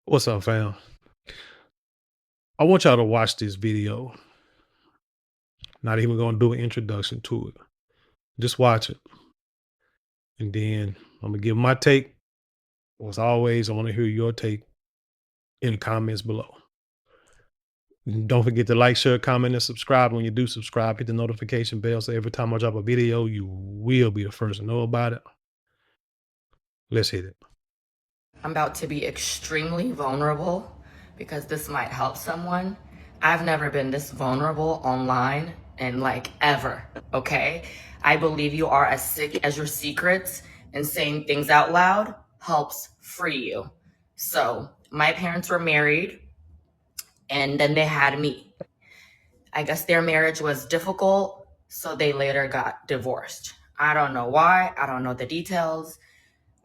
What's up, fam? I want y'all to watch this video. Not even gonna do an introduction to it. Just watch it. And then I'm gonna give my take. As always, I want to hear your take in the comments below. And don't forget to like, share, comment, and subscribe. When you do subscribe, hit the notification bell so every time I drop a video, you will be the first to know about it. Let's hit it. I'm about to be extremely vulnerable because this might help someone. I've never been this vulnerable online in like ever, okay? I believe you are as sick as your secrets, and saying things out loud helps free you. So, my parents were married and then they had me. I guess their marriage was difficult, so they later got divorced. I don't know why, I don't know the details.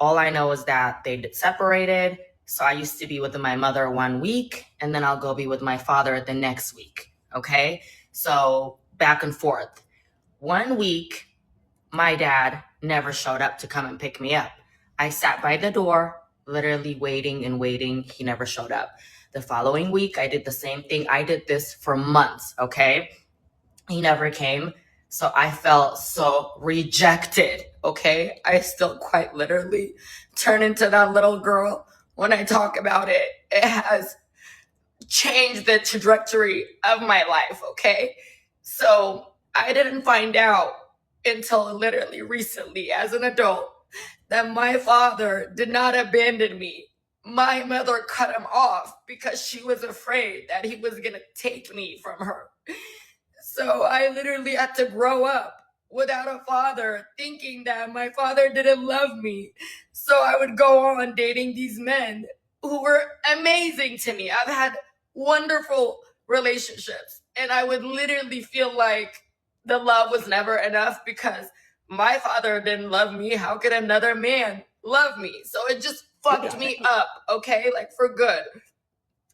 All I know is that they separated. So I used to be with my mother 1 week and then I'll go be with my father the next week. Okay. So back and forth. 1 week, my dad never showed up to come and pick me up. I sat by the door, literally waiting and waiting. He never showed up. The following week, I did the same thing. I did this for months. Okay. He never came. So I felt so rejected. Okay. I still quite literally turn into that little girl when I talk about it. It has changed the trajectory of my life. Okay. So I didn't find out until literally recently as an adult that my father did not abandon me. My mother cut him off because she was afraid that he was going to take me from her. So I literally had to grow up without a father, thinking that my father didn't love me. So I would go on dating these men who were amazing to me. I've had wonderful relationships, and I would literally feel like the love was never enough because my father didn't love me. How could another man love me? So it just fucked me up, okay? Like for good.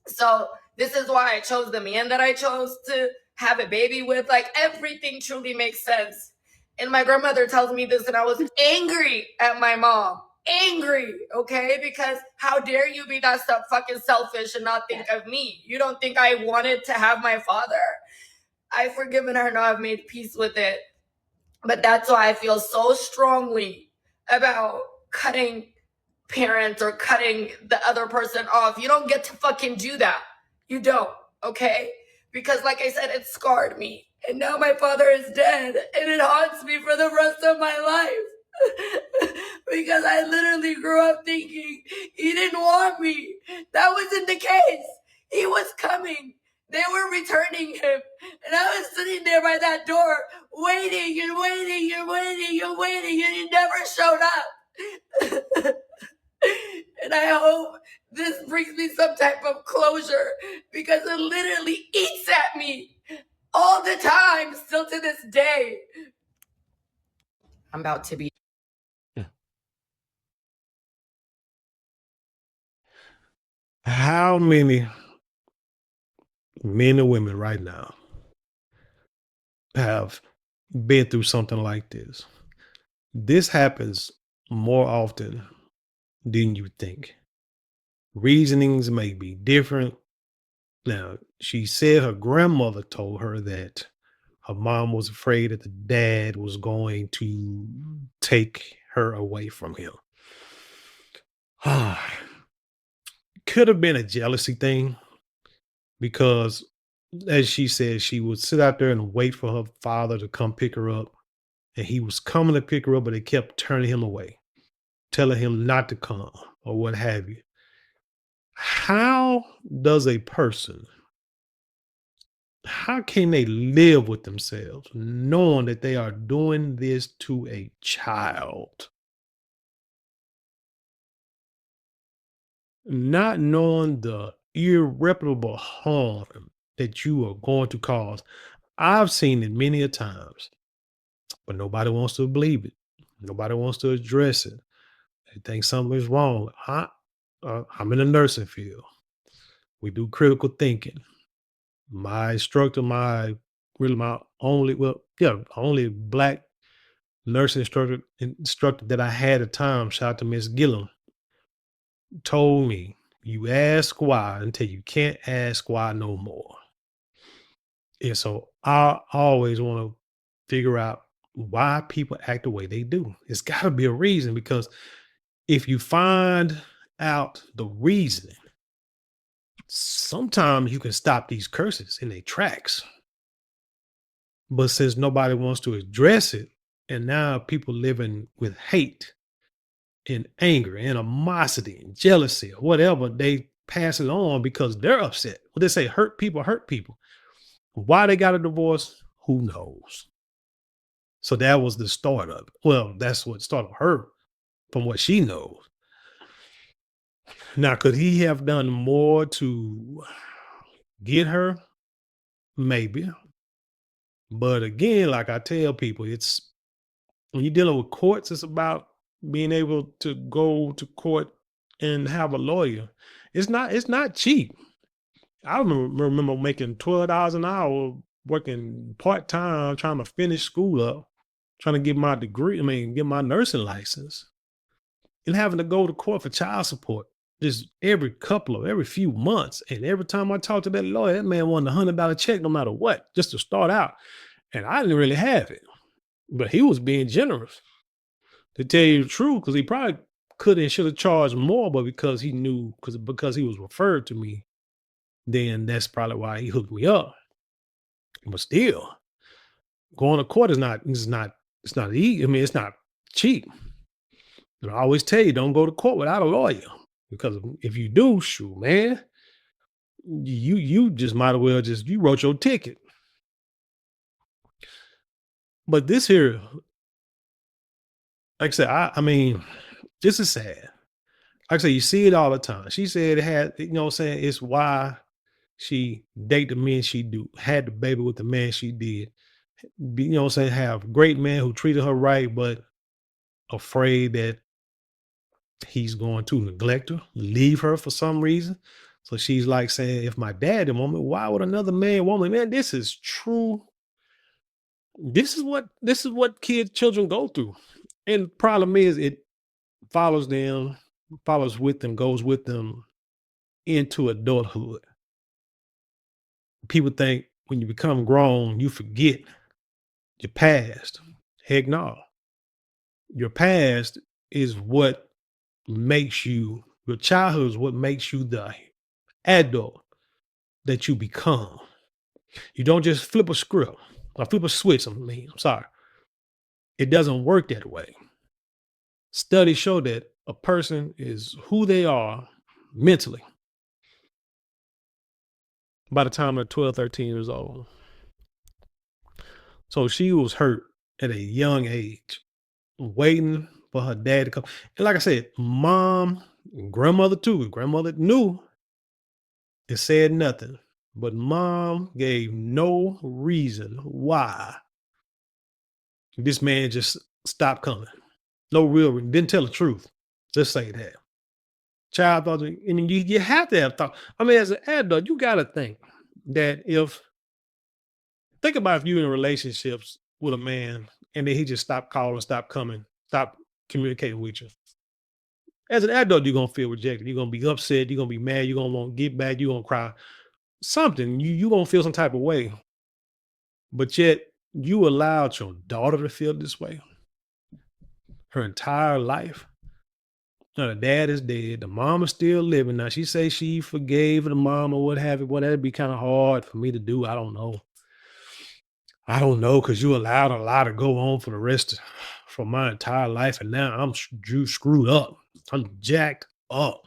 So this is why I chose the man that I chose to have a baby with. Like everything truly makes sense. And my grandmother tells me this, and I was angry at my mom. Angry, okay? Because how dare you be that stuff fucking selfish and not think of me? You don't think I wanted to have my father? I've forgiven her now, I've made peace with it. But that's why I feel so strongly about cutting parents or cutting the other person off. You don't get to fucking do that. You don't, okay? Because like I said, it scarred me. And now my father is dead and it haunts me for the rest of my life. Because I literally grew up thinking he didn't want me. That wasn't the case. He was coming. They were returning him. And I was sitting there by that door waiting and waiting and waiting and waiting, and he never showed up. And I hope this brings me some type of closure because it literally eats at me all the time, still to this day. I'm about to be. How many men and women right now have been through something like this? This happens more often than you think. Reasonings may be different. Now, she said her grandmother told her that her mom was afraid that the dad was going to take her away from him. Could have been a jealousy thing because, as she said, she would sit out there and wait for her father to come pick her up. And he was coming to pick her up, but they kept turning him away, telling him not to come or what have you. How does a person, how can they live with themselves knowing that they are doing this to a child? Not knowing the irreparable harm that you are going to cause. I've seen it many a times, but nobody wants to believe it. Nobody wants to address it. They think something is wrong. I'm in the nursing field. We do critical thinking. My instructor, my only black nursing instructor that I had at the time, shout out to Miss Gillum, told me You ask why until you can't ask why no more. And so I always want to figure out why people act the way they do. It's got to be a reason, because if you find out the reason, sometimes you can stop these curses in their tracks. But since nobody wants to address it, and now people living with hate and anger, animosity, and jealousy, or whatever, they pass it on because they're upset. What they say, hurt people hurt people. Why they got a divorce, who knows? So that was the start of it. Well, that's what started her, from what she knows. Now, could he have done more to get her? Maybe. But again, like I tell people, it's when you're dealing with courts, it's about being able to go to court and have a lawyer. It's not cheap. I remember making $12 an hour working part time, trying to finish school up, trying to get my degree. I mean, get my nursing license, and having to go to court for child support just every few months. And every time I talked to that lawyer, that man wanted $100 check no matter what, just to start out. And I didn't really have it, but he was being generous, to tell you the truth, because he probably could and should have charged more, but because he knew, because he was referred to me, then that's probably why he hooked me up. But still, going to court is not easy. I mean, it's not cheap. And I always tell you, don't go to court without a lawyer, because if you do, shoot, man, you just might as well just you wrote your ticket. But this here, like I said, I mean, this is sad. Like I say, you see it all the time. She said it had, what I'm saying, it's why she date the men she do, had the baby with the man she did. What I'm saying, have great man who treated her right, but afraid that he's going to neglect her, leave her for some reason. So she's like saying, if my dad didn't want me, why would another man want me? Man, this is true. This is what children go through. And the problem is it follows them, follows with them, goes with them into adulthood. People think when you become grown, you forget your past. Heck no. Your past is what makes you, your childhood is what makes you the adult that you become. You don't just flip a script or flip a switch. I'm sorry. It doesn't work that way. Studies show that a person is who they are mentally by the time they're 12, 13 years old. So she was hurt at a young age, waiting for her dad to come. And like I said, mom, grandmother too. Grandmother knew and said nothing, but mom gave no reason why this man just stopped coming. No real reason. Didn't tell the truth. Let's say that. Child thought, and you have to have thought. I mean, as an adult, you got to think that think about if you're in relationships with a man and then he just stopped calling, stopped coming, stopped communicating with you. As an adult, you're gonna feel rejected. You're gonna be upset. You're gonna be mad. You're gonna want to get back. You're gonna cry. Something you gonna feel some type of way. But yet you allowed your daughter to feel this way her entire life. Now the dad is dead. The mom is still living. Now she say she forgave the mom or what have you. Well, that'd be kind of hard for me to do. I don't know. Because you allowed a lot to go on for the rest for my entire life, and now I'm screwed up. I'm jacked up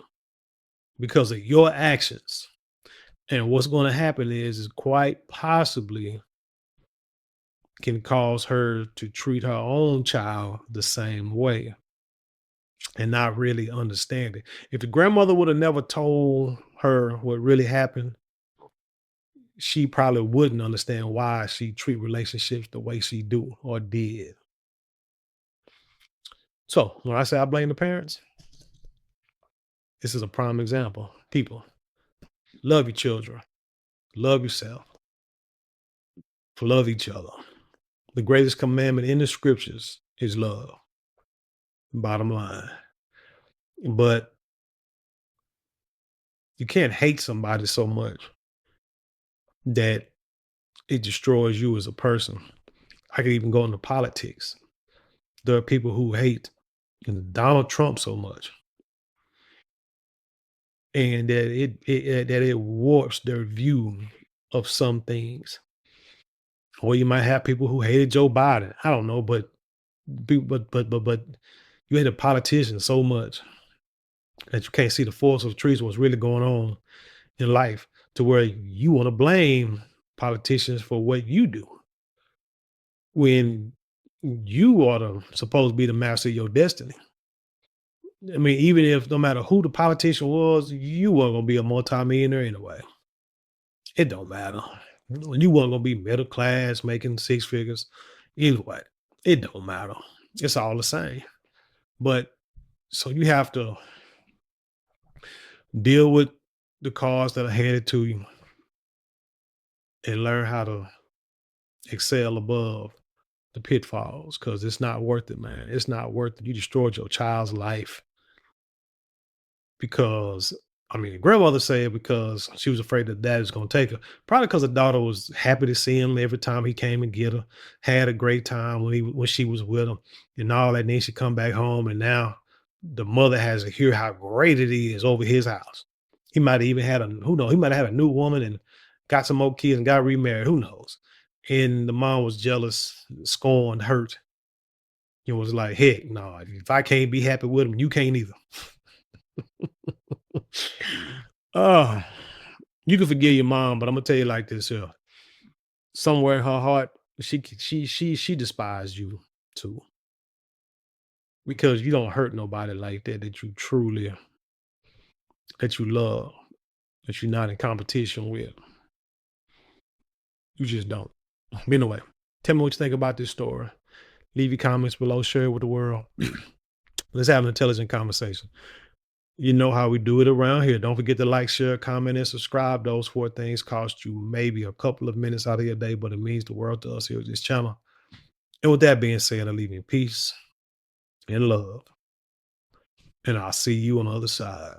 because of your actions. And what's going to happen is quite possibly can cause her to treat her own child the same way and not really understand it. If the grandmother would have never told her what really happened, she probably wouldn't understand why she treat relationships the way she do or did. So when I say I blame the parents, this is a prime example. People, love your children, love yourself, love each other. The greatest commandment in the scriptures is love. Bottom line. But You can't hate somebody so much that it destroys you as a person. I could even go into politics. There are people who hate Donald Trump so much, and that it warps their view of some things. Or you might have people who hated Joe Biden. I don't know, but you hate a politician so much that you can't see the forest of the trees, what's really going on in life, to where you want to blame politicians for what you do when you are supposed to be the master of your destiny. I mean, even if no matter who the politician was, you weren't gonna be a multimillionaire anyway. It don't matter. When you weren't gonna be middle class, making six figures, either way, it don't matter. It's all the same. But so you have to deal with the cards that are handed to you and learn how to excel above the pitfalls, because it's not worth it, man. It's not worth it. You destroyed your child's life because, I mean, grandmother said because she was afraid that dad was going to take her. Probably because the daughter was happy to see him every time he came and get her. Had a great time when she was with him and all that. And then she come back home, and now the mother has to hear how great it is over his house. He might have even had a who knows. He might have had a new woman and got some more kids and got remarried. Who knows? And the mom was jealous, scorned, hurt. It was like, heck, no, if I can't be happy with him, you can't either. Oh, you can forgive your mom, but I'm gonna tell you like this here. Somewhere in her heart, she despised you too. Because you don't hurt nobody like that that you truly that you love, that you're not in competition with. You just don't. But anyway, tell me what you think about this story. Leave your comments below, share it with the world. Let's have an intelligent conversation. You know how we do it around here. Don't forget to like, share, comment, and subscribe. Those four things cost you maybe a couple of minutes out of your day, but it means the world to us here at this channel. And with that being said, I leave you in peace and love. And I'll see you on the other side.